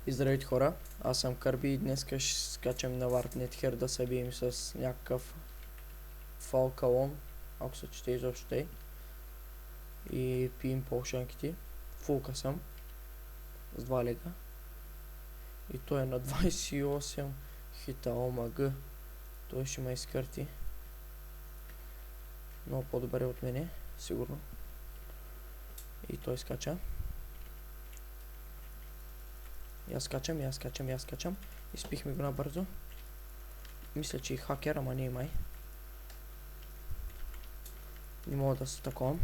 И здравейте хора, аз съм Кърби и днес ще скачам на Вард Нетхер да се бием с някакъв фалкалон, ако се чете изобщо тъй. И пием полшанките. Фулка съм с 2 лега. И той е на 28 хита, омаг. Той ще ме изкърти. Много по-добре от мене, сигурно. И той скача. И аз скачам. Изпихме го набързо. Мисля, че и хакер, ама не май. Не мога да се таковам.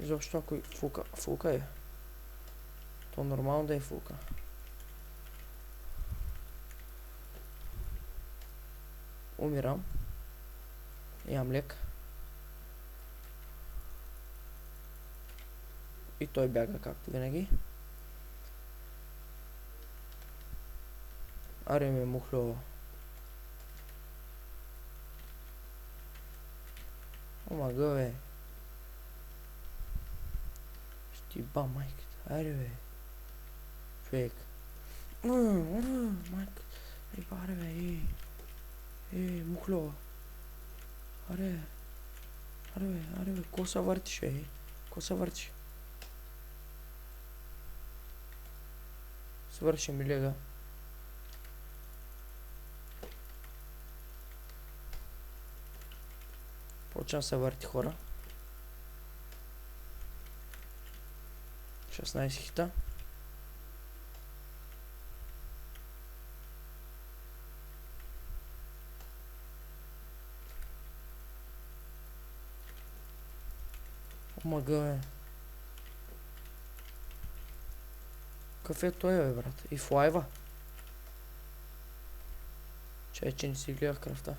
Изобщо ако фулка е. То нормално да е фулка. Умирам. Имам лек. И той бяга както винаги. Аре ме мухло. Омага бе. Ще ба майката. Аре бе. Фейк. Майка. Аре бе. Мухло. Аре бе. Ко се въртиш бе? Ко се въртиш? Свърши ми лега. Почна се върти хора. 16 хита. Омага бе. Какъв е той бе брат? И в лайва? Чай, че не си гледах кръвта.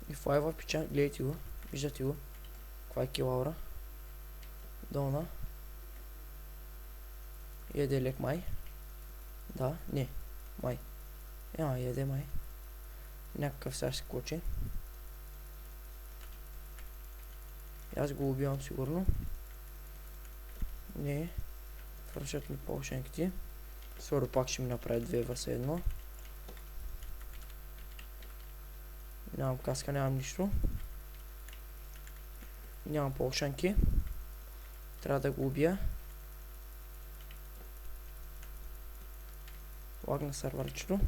И в лайва пича, гледайте го. Виждате го. Каква е килаура. Долна. Яде лек май. Да, не. Май. Яде май. Някакъв сега ще скочи. Аз го убивам сигурно. Не. Вършат ми полшенките. Скоро пак ще ми направи 2 vs 1. Нямам каска, нямам нищо. Нямам полшенки. Трябва да го убия. Лагна сървърчето.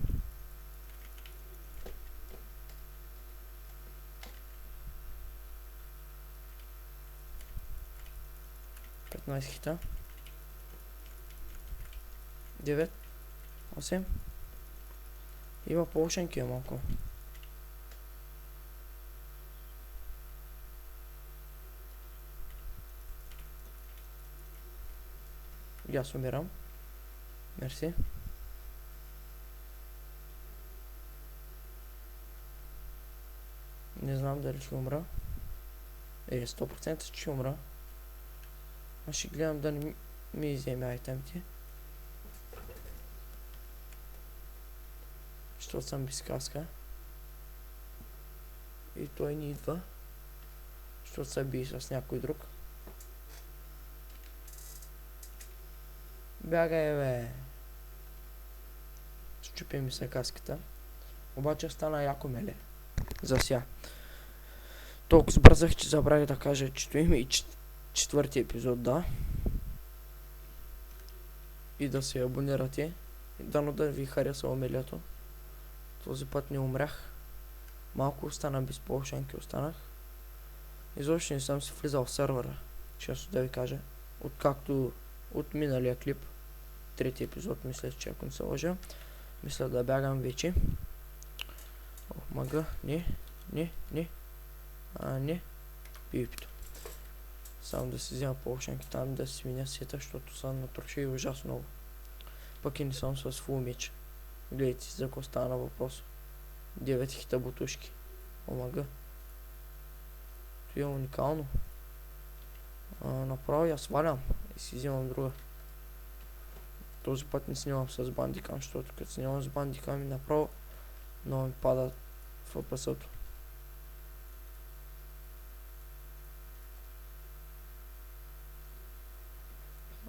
Хита. 9. 8. Има полшенки малко. И аз умирам. Мерси. Не знам дали ще умра. 100% ще умра. Аз ще гледам да не ми иземе айтемите. Защото съм без каска. И той ни идва. Защото се бие с някой друг. Бягай бе. Счупи ми се каската. Обаче стана яко меле. За сега. Толкова сбързах, че забравих да кажа, че има и четвърти епизод, да. И да се абонирате. Дано да ви хареса умелето. Този път не умрях. Малко остана без полшенки останах. Изобщо не съм си влизал в сървъра. Често да ви кажа. Откакто от миналия клип. Трети епизод, мисля, че ако не се лъжа. Мисля да бягам вече. Мага. Не. Не. Пипито. Само да си взема полшенки там, да си сменя сета, защото съм натрошил ужасно много. Пък и не съм с фул меч. Гледайте за какво стана въпрос. 9 хита бутушки. Омага. Това е уникално. Направо я свалям и си взимам друга. Този път не снимам с бандикам, защото като снимам с бандикам и направо много ми пада в FPS-то.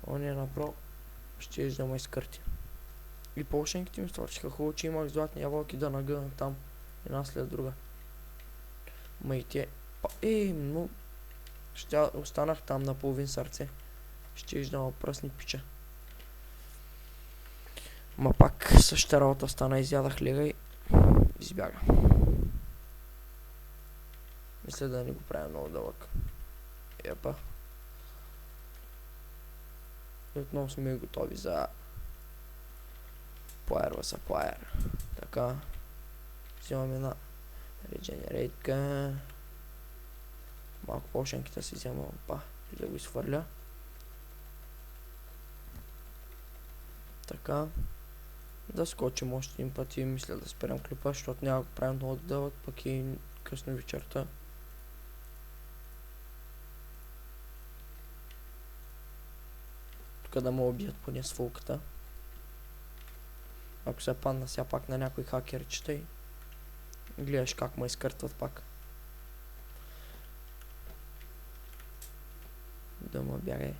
Он е направо ще да ме изкърти. И полшенките ми створчиха хубаво, че имах златни ябълки да нагъна там една след друга. Ма и те... но... Останах там на половин сърце. Ще да ме пръсни пича. Ма пак същата работа стана, изядах лега и избяга. Мисля да не го правя много дълъг. Епа. И отново сме готови за Плайер Плайер. Така. Взимам една регенерейтка. Малко полшенките си вземам и да го изхвърля. Така. Да скочим още един път и мисля да спрем клипа, защото няма го правим много дълъг, пък и късно вечерта. Тук да ме убият поне с фулката. Ако се падна сега пак на някой хакерчета и гледаш как ме изкъртват пак. Да ме бягай.